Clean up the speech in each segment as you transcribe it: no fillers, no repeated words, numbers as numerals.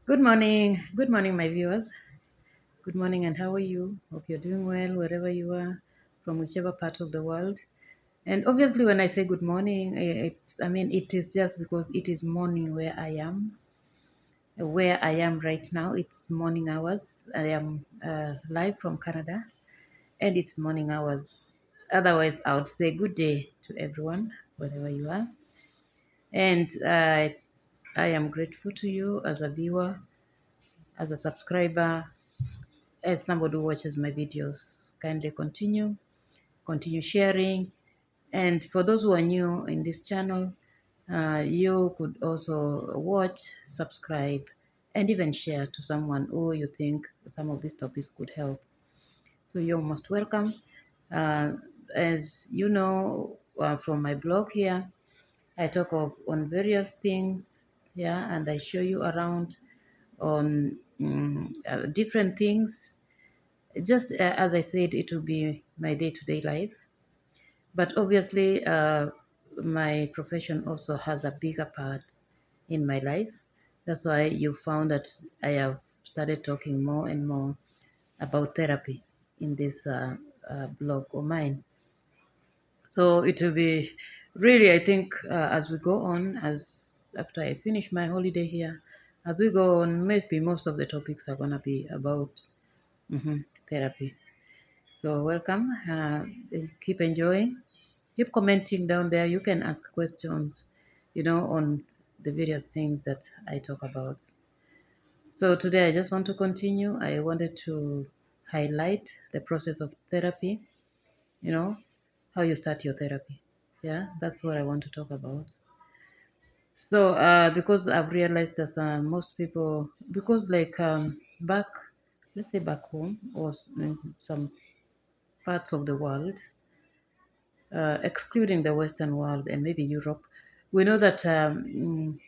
Good morning, my viewers. Good morning, and how are you? Hope you're doing well wherever you are, from whichever part of the world. And obviously, when I say good morning, it is just because it is morning where I am. Where I am right now, it's morning hours. I am live from Canada, and it's morning hours. Otherwise, I would say good day to everyone, wherever you are. And I am grateful to you as a viewer, as a subscriber, as somebody who watches my videos. Kindly continue sharing. And for those who are new in this channel, you could also watch, subscribe, and even share to someone who you think some of these topics could help. So you're most welcome. Uh, as you know from my blog here, I talk on various things, yeah, and I show you around on different things. Just as I said, it will be my day-to-day life. But obviously, my profession also has a bigger part in my life. That's why you found that I have started talking more and more about therapy in this blog of mine. So it will be really, I think, as we go on, as after I finish my holiday here, as we go on, maybe most of the topics are gonna be about therapy. So welcome. Keep enjoying. Keep commenting down there. You can ask questions, on the various things that I talk about. So today I just want to continue. I wanted to highlight the process of therapy, you know, how you start your therapy. Yeah, that's what I want to talk about. So because I've realized that most people, because like back, let's say back home or in some parts of the world, excluding the Western world and maybe Europe, we know that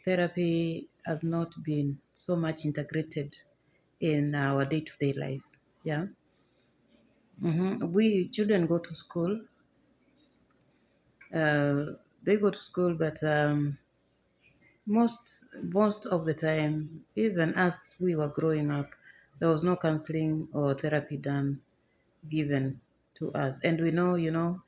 therapy has not been so much integrated in our day-to-day life. Yeah, we children go to school. They go to school, but most of the time, even as we were growing up, there was no counseling or therapy done given to us, and we know,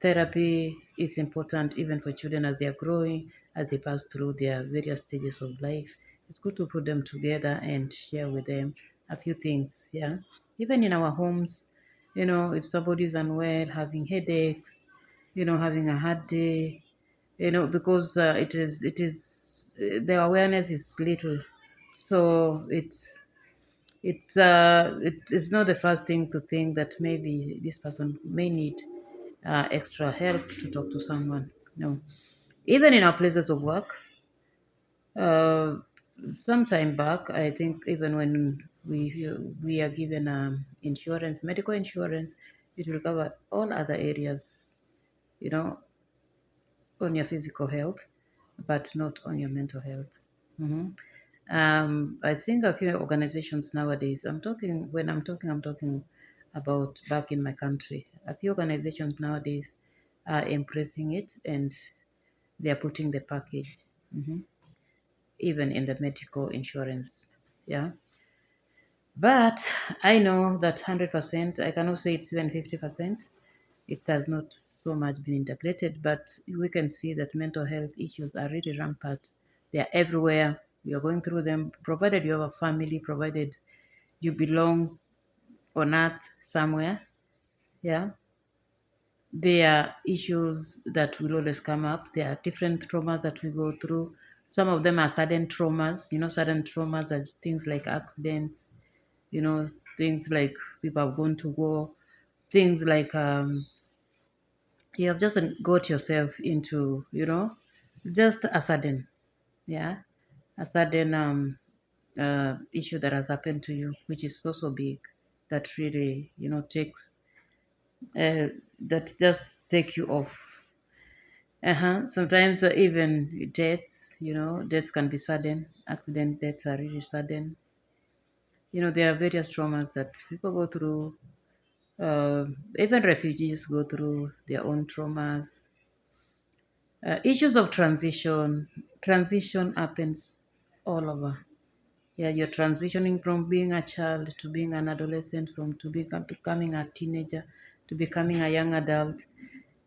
therapy is important even for children as they are growing, as they pass through their various stages of life. It's good to put them together and share with them a few things. Yeah. Even in our homes, if somebody's unwell, having headaches, having a hard day, because the awareness is little. So it's not the first thing to think that maybe this person may need extra help to talk to someone. No, even in our places of work, uh, some time back, I think even when we are given insurance, medical insurance, it will cover all other areas, you know, on your physical health, but not on your mental health. Mhm. I think a few organizations nowadays, I'm talking about back in my country. A few organizations nowadays are embracing it and they are putting the package, even in the medical insurance. Yeah. But I know that 100%, I cannot say it's even 50%. It has not so much been integrated, but we can see that mental health issues are really rampant. They are everywhere. We are going through them, provided you have a family, provided you belong on earth somewhere. Yeah. There are issues that will always come up. There are different traumas that we go through. Some of them are sudden traumas. Sudden traumas are things like accidents, things like people have gone to war, things like you have just got yourself into, just a sudden, yeah, a sudden issue that has happened to you, which is so big that really, uh, that just take you off. Sometimes even deaths, deaths can be sudden. Accident deaths are really sudden. There are various traumas that people go through. Even refugees go through their own traumas. Issues of transition. Transition happens all over. Yeah, you're transitioning from being a child to being an adolescent, from to becoming a teenager, to becoming a young adult,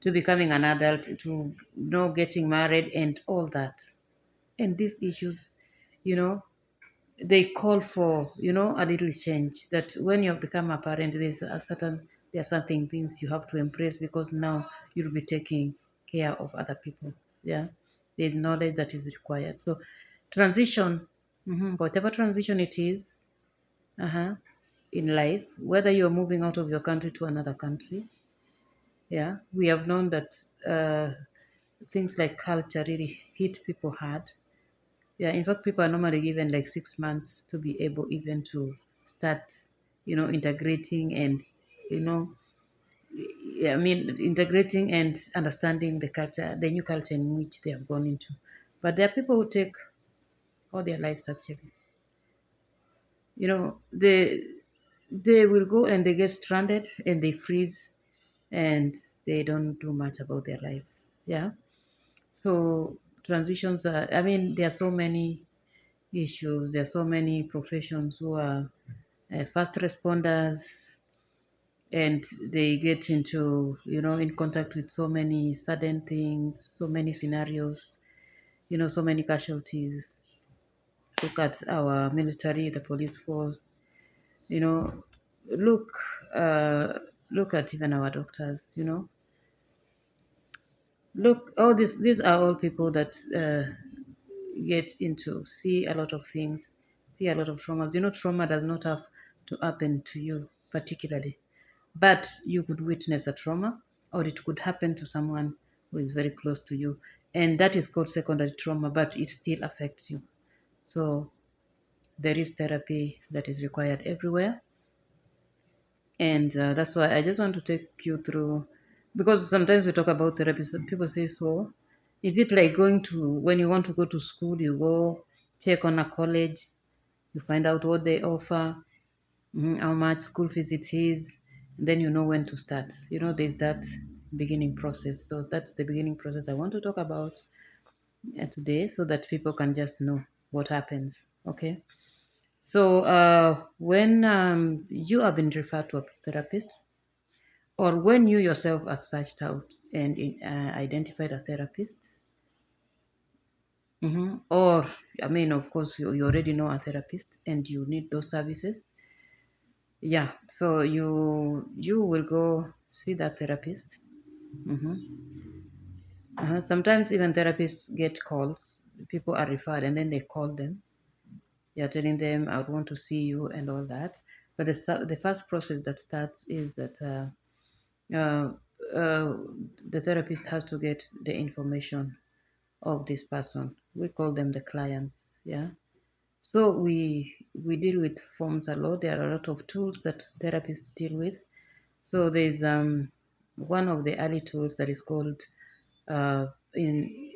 to becoming an adult, to getting married and all that. And these issues, you know, they call for a little change. That when you have become a parent, there are certain things you have to embrace, because now you'll be taking care of other people. Yeah, there's knowledge that is required. So transition, whatever transition it is, uh-huh, in life, whether you're moving out of your country to another country, yeah, we have known that things like culture really hit people hard. Yeah, in fact, people are normally given like 6 months to be able even to start, integrating and, you know, yeah, I mean, integrating and understanding the culture, the new culture in which they have gone into. But there are people who take all their lives actually. They will go and they get stranded and they freeze and they don't do much about their lives. Yeah. So transitions are, I mean, there are so many issues. There are so many professions who are fast responders, and they get into, in contact with so many sudden things, so many scenarios, so many casualties. Look at our military, the police force, you know, look, uh, look at even our doctors, look, all these are all people that get into, see a lot of things, see a lot of traumas. Trauma does not have to happen to you particularly, but you could witness a trauma, or it could happen to someone who is very close to you, and that is called secondary trauma, but it still affects you. So there is therapy that is required everywhere, and that's why I just want to take you through, because sometimes we talk about therapy, so people say, so is it like going to, when you want to go to school, you go check on a college, you find out what they offer, how much school fees it is, and then you know when to start. There's that beginning process. So that's the beginning process I want to talk about today, so that people can just know what happens. Okay. So when you have been referred to a therapist, or when you yourself are searched out and identified a therapist, or, I mean, of course, you already know a therapist and you need those services. Yeah, so you will go see that therapist. Sometimes even therapists get calls. People are referred and then they call them. You're telling them, I would want to see you and all that. But the first process that starts is that uh, uh, the therapist has to get the information of this person. We call them the clients. Yeah. So we deal with forms a lot. There are a lot of tools that therapists deal with. So there's one of the early tools that is called uh, in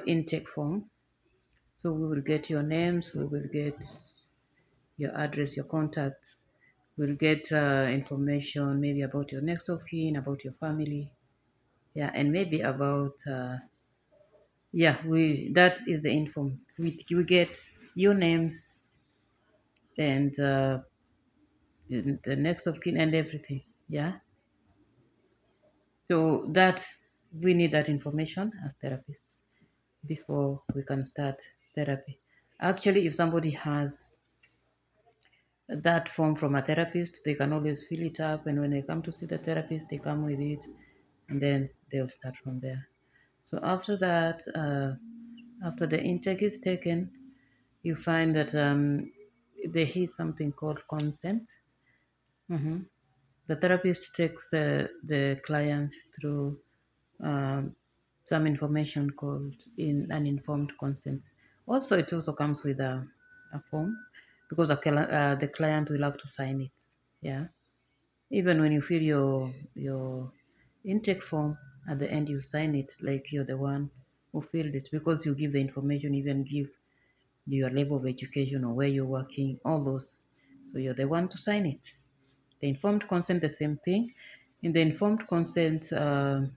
intake form. So we will get your names, we will get your address, your contacts. We'll get information maybe about your next of kin, about your family, yeah, and maybe about yeah. We That is the info. We get your names and the next of kin and everything. Yeah. So that we need that information as therapists before we can start therapy. Actually, if somebody has that form from a therapist, they can always fill it up, and when they come to see the therapist, they come with it, and then they'll start from there. So after that, after the intake is taken, you find that there is something called consent. Mhm. The therapist takes the client through um, some information called in an informed consent. Also, it also comes with a form, because the client will have to sign it. Yeah. Even when you fill your intake form, at the end you sign it like you're the one who filled it, because you give the information, even give your level of education or where you're working, all those. So you're the one to sign it. The informed consent, the same thing. In the informed consent, the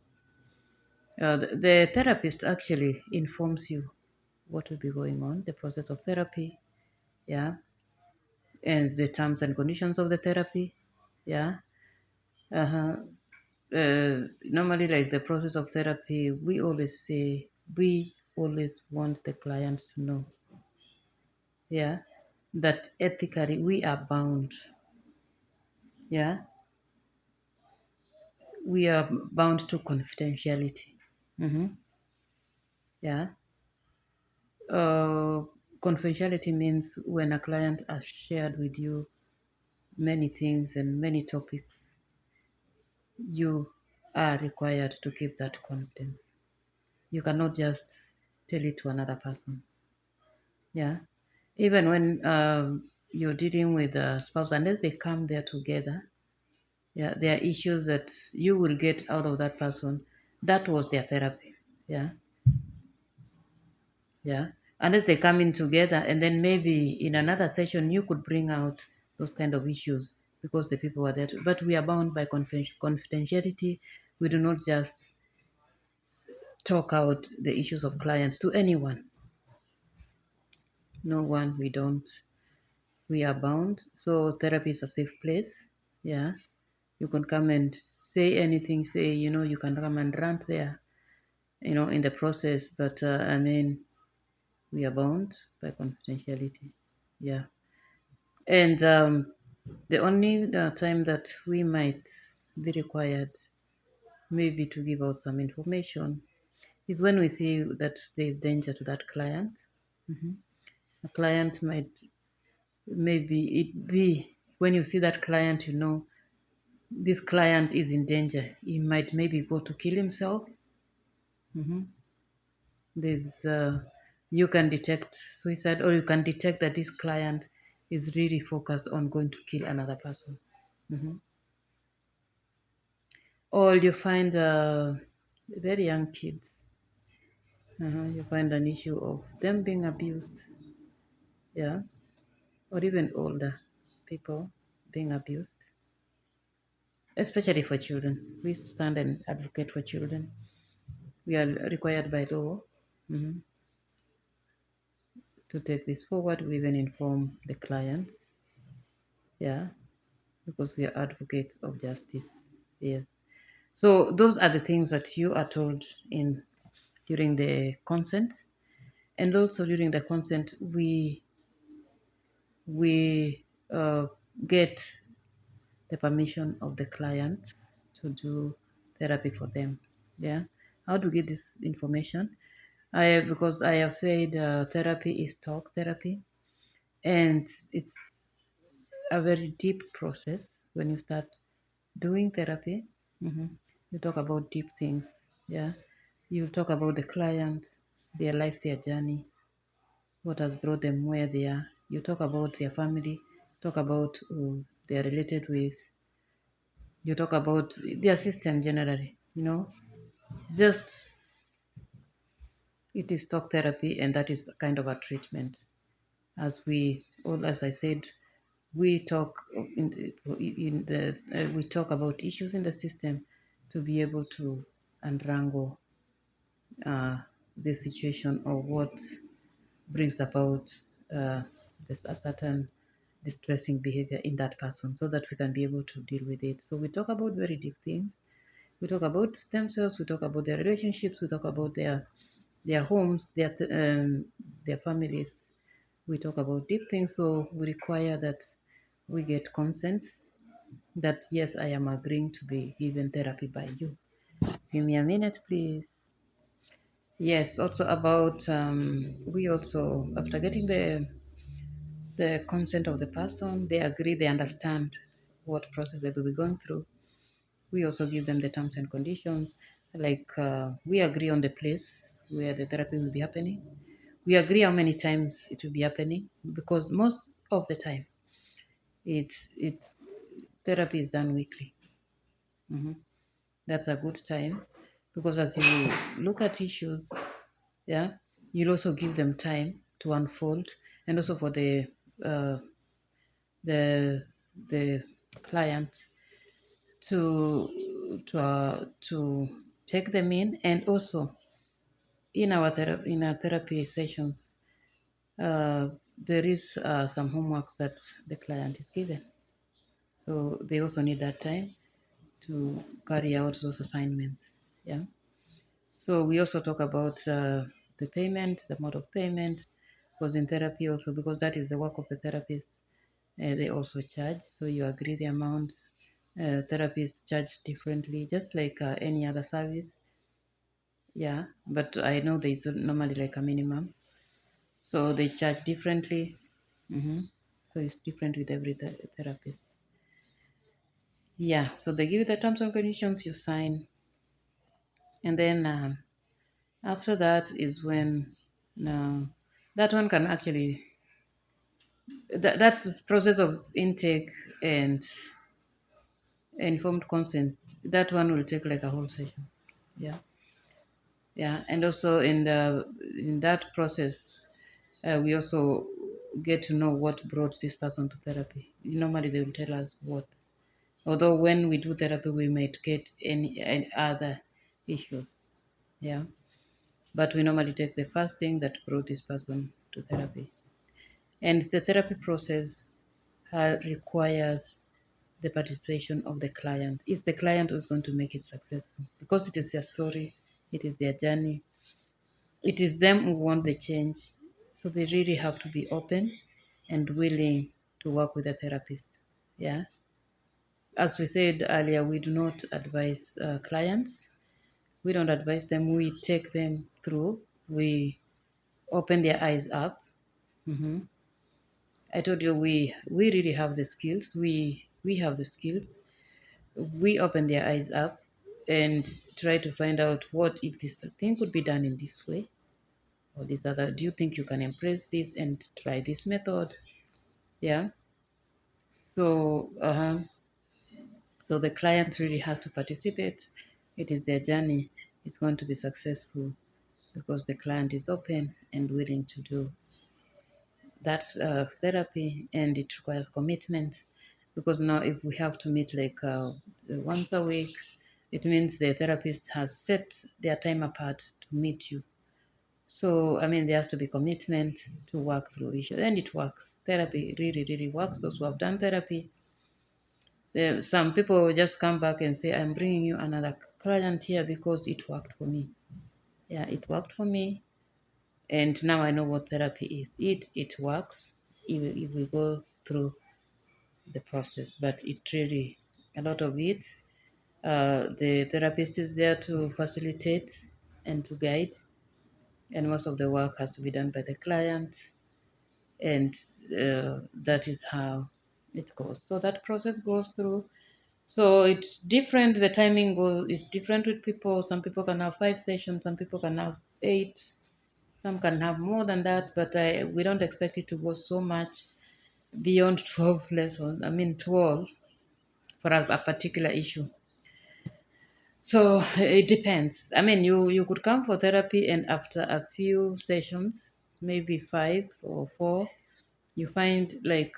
therapist actually informs you what will be going on, the process of therapy. Yeah. and the terms and conditions of the therapy. Yeah. Uh-huh. Normally, like the process of therapy, we always want the client to know, yeah, that ethically we are bound, yeah, we are bound to confidentiality. Hmm. Yeah. Uh, Confidentiality means when a client has shared with you many things and many topics, you are required to keep that confidence. You cannot just tell it to another person. Yeah. Even when you're dealing with a spouse, unless they come there together, yeah, there are issues that you will get out of that person. That was their therapy. Yeah. Yeah. Unless they come in together and then maybe in another session you could bring out those kind of issues because the people were there. But we are bound by confidentiality. We do not just talk out the issues of clients to anyone. No one, we don't. We are bound. So therapy is a safe place. Yeah. You can come and say anything, say, you can come and rant there, in the process. But we are bound by confidentiality. Yeah. And the only time that we might be required maybe to give out some information is when we see that there is danger to that client. Mhm. A client might, maybe it be when you see that client, this client is in danger. He might maybe go to kill himself. Mhm. There's You can detect suicide, or you can detect that this client is really focused on going to kill another person. Mhm. Or you find very young kids. You find an issue of them being abused, yeah, or even older people being abused, especially for children. We stand and advocate for children. We are required by law, mhm, to take this forward. We even inform the clients, yeah, because we are advocates of justice. Yes. So those are the things that you are told in during the consent, and also during the consent we get the permission of the client to do therapy for them. Yeah. How to get this information? Because I have said therapy is talk therapy, and it's a very deep process when you start doing therapy. Mhm. You talk about deep things. Yeah. You talk about the client, their life, their journey, what has brought them where they are. You talk about their family, talk about who they are related with. You talk about their system generally. Just it is talk therapy, and that is kind of a treatment. As I said, we talk we talk about issues in the system to be able to unrangle uh, the situation or what brings about uh, a certain distressing behavior in that person so that we can be able to deal with it. So we talk about very deep things. We talk about themselves, we talk about their relationships, we talk about their homes, their families. We talk about deep things, so we require that we get consent that yes, I am agreeing to be given therapy by you. Give me a minute, please. Yes, also about we also after getting the consent of the person, they agree, they understand what process they will be going through. We also give them the terms and conditions. Like we agree on the place where the therapy will be happening. We agree how many times it will be happening because most of the time it's therapy is done weekly. Mhm. That's a good time because as you look at issues, yeah, you'll also give them time to unfold, and also for uh, the the client to take them in, and also in our therapy sessions, there is some homeworks that the client is given. So they also need that time to carry out those assignments. Yeah. So we also talk about the payment, the mode of payment, because in therapy also, because that is the work of the therapist, they also charge. So you agree the amount. Therapists charge differently, just like any other service. Yeah, but I know there is normally like a minimum. So they charge differently. So it's different with every therapist. Yeah, so they give you the terms and conditions, you sign, and then after that is when now that one can actually that's the process of intake and informed consent. That one will take like a whole session. Yeah, yeah, and also in that process, we also get to know what brought this person to therapy. Normally, they will tell us what. Although when we do therapy, we might get any other issues. Yeah, but we normally take the first thing that brought this person to therapy. And the therapy process requires the participation of the client. It's the client who's going to make it successful because it is their story, it is their journey, it is them who want the change. So they really have to be open and willing to work with a therapist. Yeah. As we said earlier, we do not advise clients. We don't advise them. We take them through. We open their eyes up. Mhm. I told you we really have the skills. We have the skills. We open their eyes up and try to find out what if this thing could be done in this way or this other. Do you think you can embrace this and try this method? Yeah. So so the client really has to participate. It is their journey. It's going to be successful because the client is open and willing to do that therapy, and it requires commitment because now if we have to meet like once a week, it means the therapist has set their time apart to meet you. So I mean there has to be commitment to work through issues, and it works. Therapy really works. Those who have done therapy, some people just come back and say, I'm bringing you another client here because it worked for me. Yeah, it worked for me, and now I know what therapy is. It works if we go through the process, but it really a lot of it. The therapist is there to facilitate and to guide, and most of the work has to be done by the client, and that is how it goes. So that process goes through. So it's different. The timing goes is different with people. Some people can have 5 sessions. Some people can have 8. Some can have more than that. But we don't expect it to go so much beyond 12 lessons. I mean 12 for a particular issue. So it depends. I mean, you could come for therapy, and after a few sessions, maybe 5 or 4, you find like,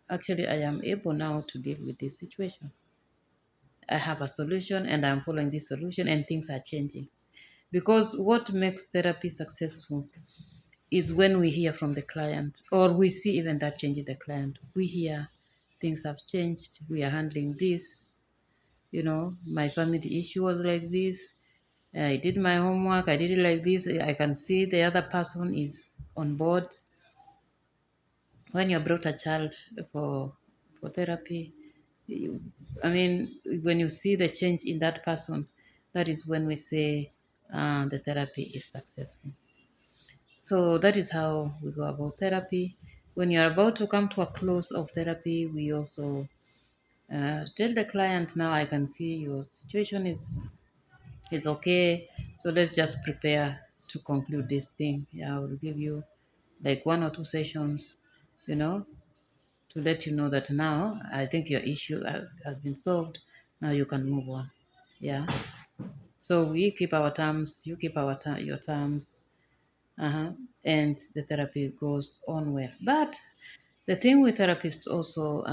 actually, I am able now to deal with this situation. I have a solution, and I'm following this solution, and things are changing. Because what makes therapy successful is when we hear from the client, or we see even that change in the client. We hear things have changed. We are handling this. My family issue was like this. I did my homework. I did it like this. I can see the other person is on board. When you brought a child for therapy, you, I mean, when you see the change in that person, that is when we say the therapy is successful. So that is how we go about therapy. When you are about to come to a close of therapy, we also tell the client, now I can see your situation is okay. So let's just prepare to conclude this thing. Yeah, I will give you like 1 or 2 sessions, you know, to let you know that now I think your issue has been solved. Now you can move on. Yeah. So we keep our terms, you keep your terms, and the therapy goes on well. But the thing with therapists also,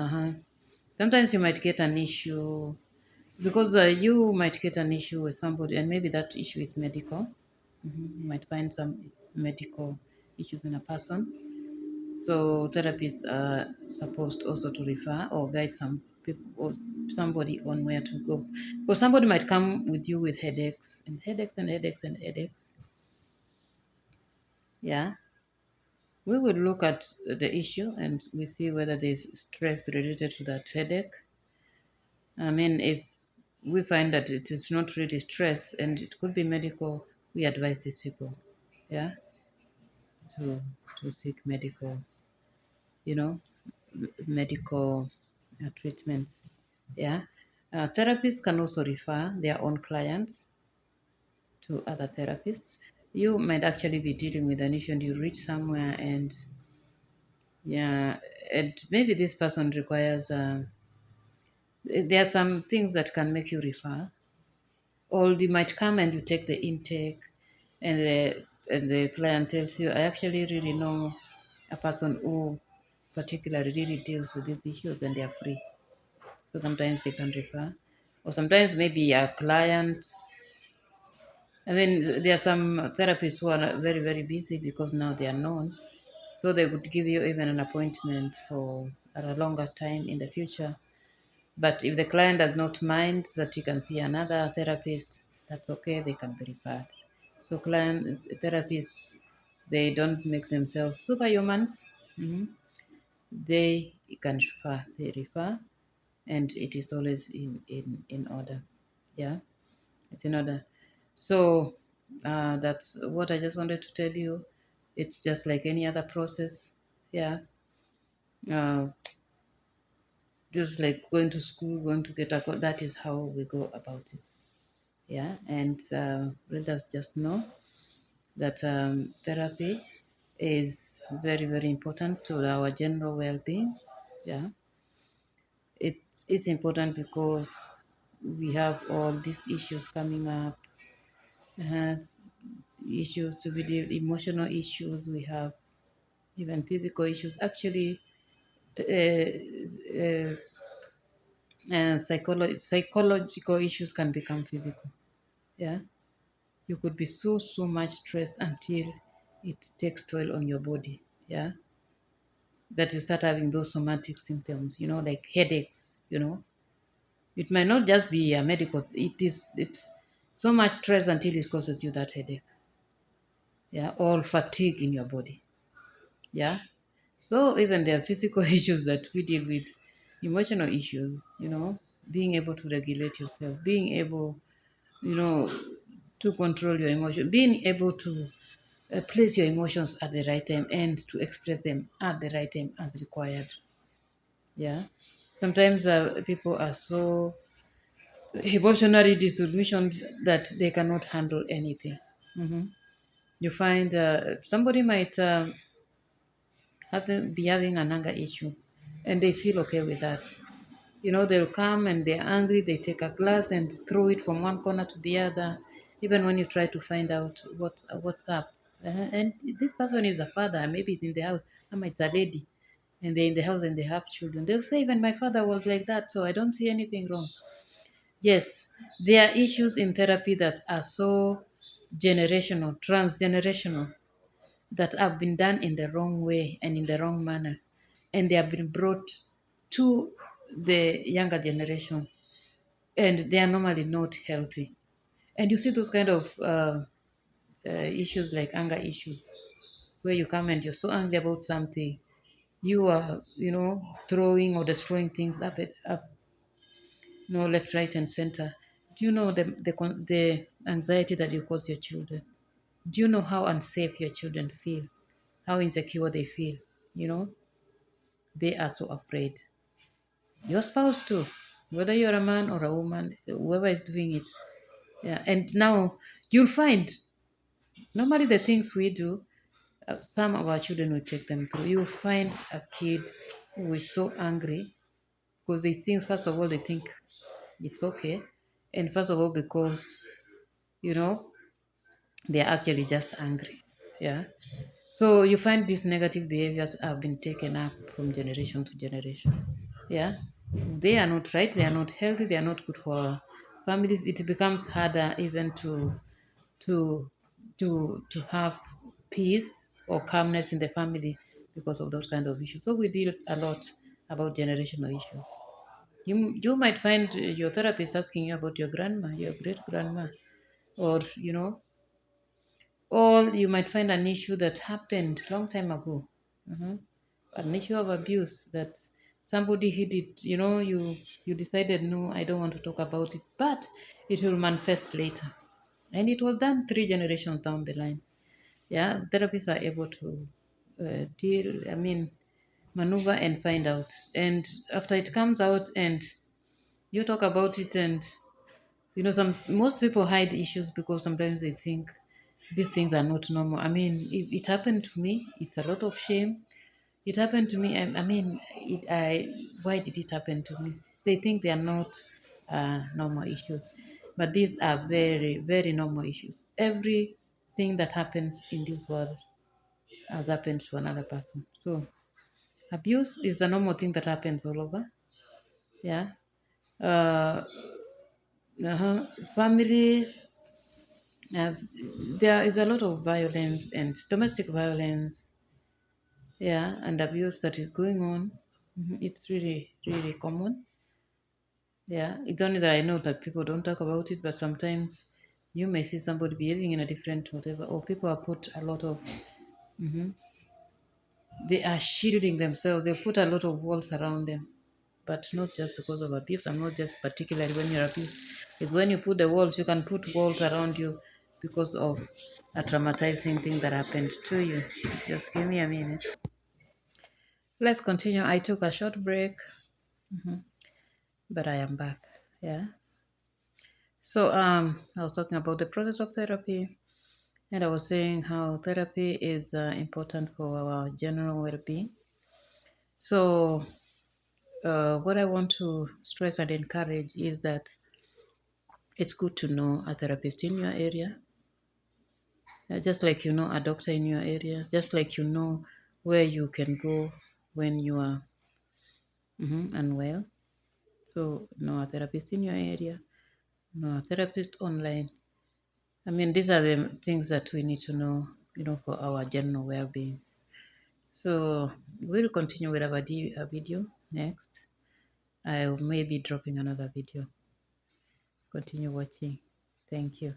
sometimes you might get an issue because you might get an issue with somebody, and maybe that issue is medical. You might find some medical issues in a person, So therapists are supposed also to refer or guide some people or somebody on where to go. Because somebody might come with you with headaches and headaches and headaches and headaches. Yeah. We will look at the issue and we see whether there's stress related to that headache. I mean, if we find that it is not really stress and it could be medical, we advise these people, yeah, to seek medical, you know, medical treatments. Yeah. Therapists can also refer their own clients to other therapists. You might actually be dealing with an issue and you reach somewhere and yeah, and maybe this person requires, there are some things that can make you refer, or you might come and you take the intake and the client tells you, I actually really know a person who particularly really deals with these issues and they are free. So sometimes they can refer. Or sometimes maybe a client, I mean, there are some therapists who are very, very busy because now they are known. So they would give you even an appointment for at a longer time in the future. But if the client does not mind that you can see another therapist, that's okay, they can be referred. So clients, therapists, they don't make themselves superhumans. Mhm. They can refer, they refer, and it is always in order. Yeah, it's in order. So that's what I just wanted to tell you. It's just like any other process. Yeah. Uh, just like going to school, going to get a that is how we go about it. Yeah, and let us just know that therapy is very, very important to our general well-being. Yeah, it's important because we have all these issues coming up, uh, issues to be emotional issues. We have even physical issues. Actually, psychological issues can become physical. Yeah, you could be so much stressed until it takes toll on your body. Yeah, that you start having those somatic symptoms, like headaches. It might not just be a medical, it's so much stress until it causes you that headache. Yeah, or fatigue in your body. Yeah. So even there are physical issues that we deal with, emotional issues, being able to regulate yourself, being able, you know to control your emotion, being able to place your emotions at the right time and to express them at the right time as required. Yeah. Sometimes people are so emotionally disillusioned that they cannot handle anything. Hmm. You find somebody might be having an anger issue and they feel okay with that. They'll come and they're angry, they take a glass and throw it from one corner to the other, even when you try to find out what's up. And this person is a father, maybe it's in the house, it's a lady, and they're in the house and they have children. They'll say, even my father was like that, so I don't see anything wrong. Yes, there are issues in therapy that are so generational, transgenerational, that have been done in the wrong way and in the wrong manner, and they have been brought to the younger generation, and they are normally not healthy. And you see those kind of issues like anger issues, where you come and you're so angry about something, you are, throwing or destroying things up, left, right, and center. Do you know the anxiety that you cause your children? Do you know how unsafe your children feel? How insecure they feel? You know, they are so afraid. Your spouse too, whether you're a man or a woman, whoever is doing it. Yeah, and now you'll find normally the things we do, some of our children will take them through. You'll find a kid who is so angry because they think, first of all, they think it's okay, and first of all, because you know they're actually just angry. Yeah. So you find these negative behaviors have been taken up from generation to generation. Yeah. They are not right, they are not healthy, they are not good for families. It becomes harder even to to have peace or calmness in the family because of those kind of issues. So we deal a lot about generational issues. You might find your therapist asking you about your grandma, your great grandma, or or you might find an issue that happened long time ago. Mhm. An issue of abuse that somebody hid it. You decided, no, I don't want to talk about it, but it will manifest later, and it was done 3 generations down the line. Yeah, therapists are able to deal. I mean, maneuver and find out, and after it comes out, and you talk about it, and some most people hide issues because sometimes they think these things are not normal. I mean, it happened to me. It's a lot of shame. It happened to me. I mean, why did it happen to me? They think they are not normal issues, but these are very, very normal issues. Everything that happens in this world has happened to another person. So abuse is a normal thing that happens all over. Yeah. Uh, Family, uh, there is a lot of violence and domestic violence, yeah, and abuse that is going on. It's really, really common. Yeah, it's only that I know that people don't talk about it, but sometimes you may see somebody behaving in a different whatever, or people have put a lot of, they are shielding themselves, they put a lot of walls around them, but not just because of abuse. I'm not just particularly when you're abused. It's when you put the walls, you can put walls around you because of a traumatizing thing that happened to you. Just give me a minute. Let's continue. I took a short break, but I am back. Yeah. So I was talking about the process of therapy, and I was saying how therapy is important for our general well-being. So what I want to stress and encourage is that it's good to know a therapist in your area, just like you know a doctor in your area, just like you know where you can go when you are unwell. So, know a therapist in your area, know a therapist online. I mean, these are the things that we need to know, for our general well-being. So, we'll continue with our video next. I may be dropping another video. Continue watching. Thank you.